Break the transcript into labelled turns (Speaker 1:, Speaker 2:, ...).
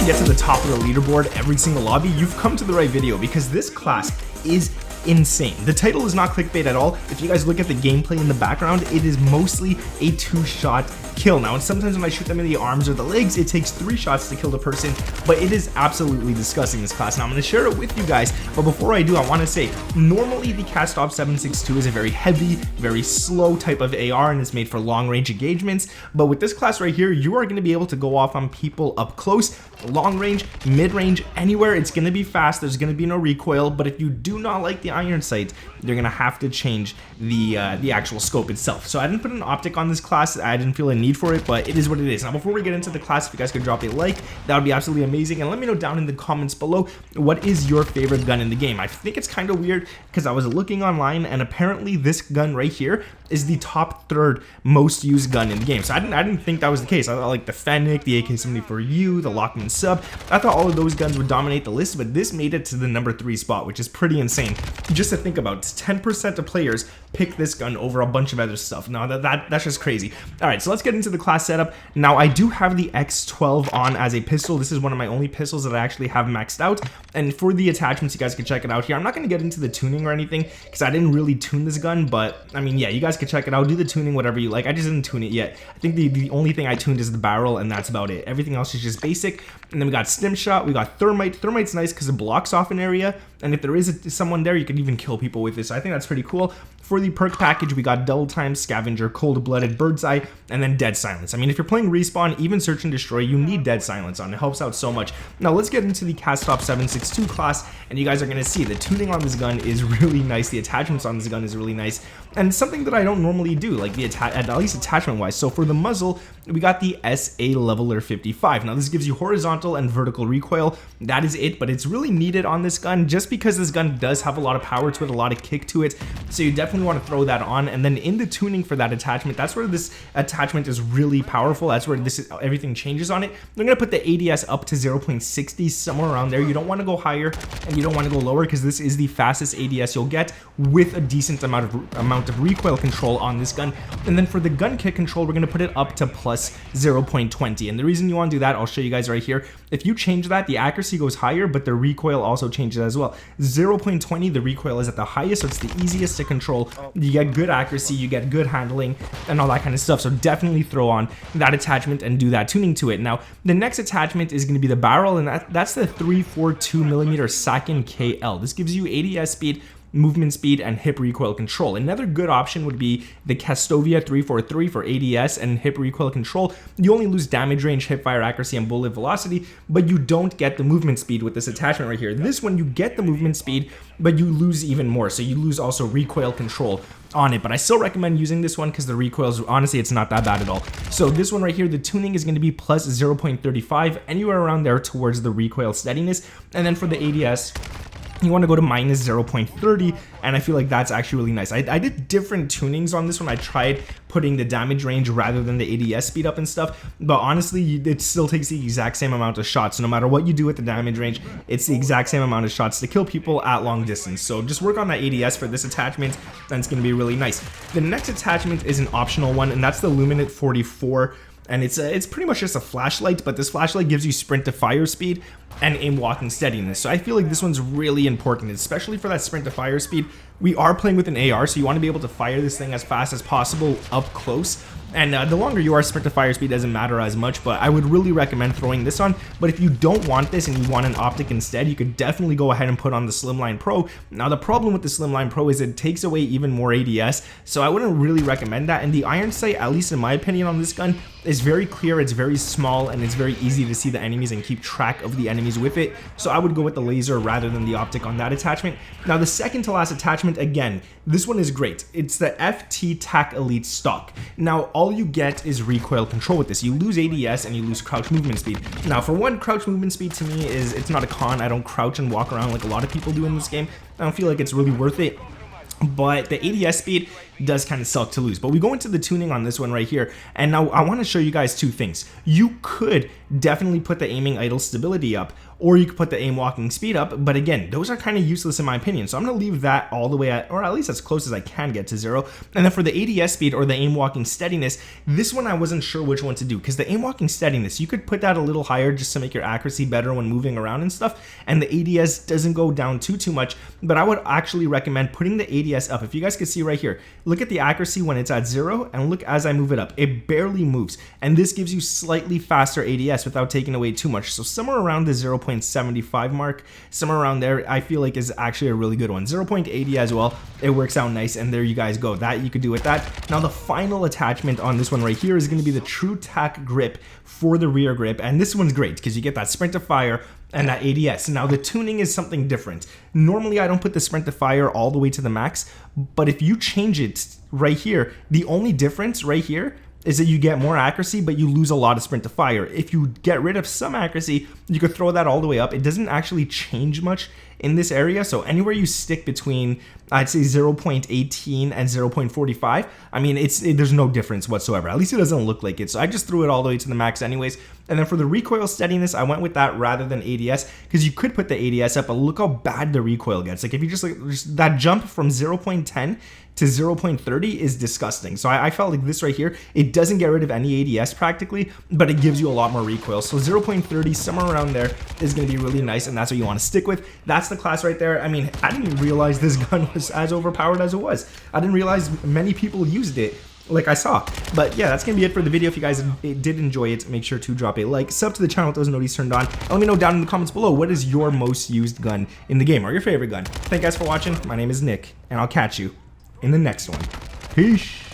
Speaker 1: to get to the top of the leaderboard every single lobby, you've come to the right video because this class is insane. The title is not clickbait at all. If you guys look at the gameplay in the background, it is mostly a 2-shot kill. Now, and sometimes when I shoot them in the arms or the legs, it takes 3 shots to kill the person, but it is absolutely disgusting, this class. Now, I'm going to share it with you guys, but before I do, I want to say, normally the Kastov 7.62 is a very heavy, very slow type of AR, and it's made for long-range engagements, but with this class right here, you are going to be able to go off on people up close, long range, mid-range, anywhere. It's going to be fast, there's going to be no recoil, but if you do not like the iron sight, you're going to have to change the actual scope itself. So I didn't put an optic on this class, I didn't feel a need for it, but it is what it is. Now, before we get into the class, if you guys could drop a like, that would be absolutely amazing, and let me know down in the comments below, what is your favorite gun in the game? I think it's kind of weird because I was looking online, and apparently this gun right here is the top 3rd most used gun in the game. So I didn't think that was the case. I thought like the Fennec, the AK-74U, the Lockman Sub, I thought all of those guns would dominate the list, but this made it to the number 3 spot, which is pretty insane. Just to think about, 10% of players pick this gun over a bunch of other stuff. Now that's just crazy. All right, so let's get into the class setup. Now, I do have the X12 on as a pistol. This is one of my only pistols that I actually have maxed out, and for the attachments, you guys can check it out here. I'm not going to get into the tuning or anything because I didn't really tune this gun, but I mean, yeah, you guys can check it out, do the tuning, whatever you like. I just didn't tune it yet. I think the only thing I tuned is the barrel, and that's about it. Everything else is just basic. And then we got stim shot, we got thermite. Thermite's nice because it blocks off an area, and if there is someone there, you can even kill people with this. So I think that's pretty cool. For the perk package, we got double time, scavenger, cold-blooded, bird's eye, and then dead silence. I mean, if you're playing respawn, even search and destroy, you need dead silence on. It helps out so much. Now let's get into the Kastov 7.62 class, and you guys are gonna see the tuning on this gun is really nice. The attachments on this gun is really nice, and something that I don't normally do, like at least attachment wise. So for the muzzle, we got the SA Leveler 55. Now this gives you horizontal and vertical recoil. That is it, but it's really needed on this gun just because this gun does have a lot of power to it, a lot of kick to it. So you definitely want to throw that on. And then in the tuning for that attachment, that's where this attachment is really powerful. That's where everything changes on it. I'm gonna put the ADS up to 0.60, somewhere around there. You don't want to go higher and you don't want to go lower because this is the fastest ADS you'll get with a decent amount of recoil control on this gun. And then for the gun kick control, we're gonna put it up to plus 0.20. And the reason you want to do that, I'll show you guys right here. If you change that, the accuracy goes higher, but the recoil also changes as well. 0.20, the recoil is at the highest, so it's the easiest to control. You get good accuracy, you get good handling, and all that kind of stuff. So definitely throw on that attachment and do that tuning to it. Now, the next attachment is going to be the barrel, and that's the 342mm Sakin KL. This gives you ADS speed, movement speed, and hip recoil control. Another good option would be the Kastovia 343 for ADS and hip recoil control. You only lose damage range, hip fire accuracy, and bullet velocity, but you don't get the movement speed with this attachment right here. This one, you get the movement speed, but you lose even more. So you lose also recoil control on it, but I still recommend using this one because the recoils, honestly, it's not that bad at all. So this one right here, the tuning is going to be plus 0.35, anywhere around there towards the recoil steadiness. And then for the ADS, you want to go to minus 0.30, and I feel like that's actually really nice. I did different tunings on this one. I tried putting the damage range rather than the ADS speed up and stuff, but honestly, it still takes the exact same amount of shots. No matter what you do with the damage range, it's the exact same amount of shots to kill people at long distance. So just work on that ADS for this attachment, and it's going to be really nice. The next attachment is an optional one, and that's the Luminate 44. And it's pretty much just a flashlight, but this flashlight gives you sprint to fire speed and aim walking steadiness. So I feel like this one's really important, especially for that sprint to fire speed. We are playing with an AR, so you want to be able to fire this thing as fast as possible up close. And the longer you are, sprint to fire speed doesn't matter as much, but I would really recommend throwing this on. But if you don't want this and you want an optic instead, you could definitely go ahead and put on the Slimline Pro. Now, the problem with the Slimline Pro is it takes away even more ADS, so I wouldn't really recommend that. And the iron sight, at least in my opinion on this gun, is very clear, it's very small, and it's very easy to see the enemies and keep track of the enemies with it. So I would go with the laser rather than the optic on that attachment. Now, the second to last attachment, again, this one is great. It's the FT TAC Elite stock. Now, all you get is recoil control with this. You lose ADS and you lose crouch movement speed. Now, for one, crouch movement speed to me it's not a con. I don't crouch and walk around like a lot of people do in this game. I don't feel like it's really worth it. But the ADS speed does kind of suck to lose. But we go into the tuning on this one right here, and now I want to show you guys two things. You could definitely put the aiming idle stability up, or you could put the aim walking speed up, but again, those are kind of useless in my opinion, so I'm going to leave that all the way at, or at least as close as I can get to 0. And then for the ADS speed, or the aim walking steadiness, this one I wasn't sure which one to do, because the aim walking steadiness, you could put that a little higher just to make your accuracy better when moving around and stuff, and the ADS doesn't go down too much, but I would actually recommend putting the ADS up. If you guys can see right here, look at the accuracy when it's at 0, and look as I move it up, it barely moves, and this gives you slightly faster ADS without taking away too much. So somewhere around the 0.75 mark, somewhere around there, I feel like is actually a really good one. 0.80 as well, it works out nice, and there you guys go. That you could do with that. Now the final attachment on this one right here is going to be the True Tack grip for the rear grip, and this one's great because you get that sprint to fire and that ADS. Now the tuning is something different. Normally I don't put the sprint to fire all the way to the max, but if you change it right here, the only difference right here is that you get more accuracy, but you lose a lot of sprint to fire. If you get rid of some accuracy, you could throw that all the way up. It doesn't actually change much in this area, so anywhere you stick between, I'd say 0.18 and 0.45, I mean, there's no difference whatsoever. At least it doesn't look like it, so I just threw it all the way to the max anyways. And then for the recoil steadiness, I went with that rather than ADS, because you could put the ADS up, but look how bad the recoil gets. Like if you just that jump from 0.10 to 0.30 is disgusting. So I felt like this right here, it doesn't get rid of any ADS practically, but it gives you a lot more recoil. So 0.30, somewhere around there is going to be really nice, and that's what you want to stick with. That's the class right there. I mean, I didn't realize this gun was as overpowered as it was. I didn't realize many people used it like I saw. But yeah, that's gonna be it for the video. If you guys did enjoy it, make sure to drop a like, sub to the channel with those notifications turned on, and let me know down in the comments below, what is your most used gun in the game, or your favorite gun. Thank you guys for watching. My name is Nick, and I'll catch you in the next one. Peace.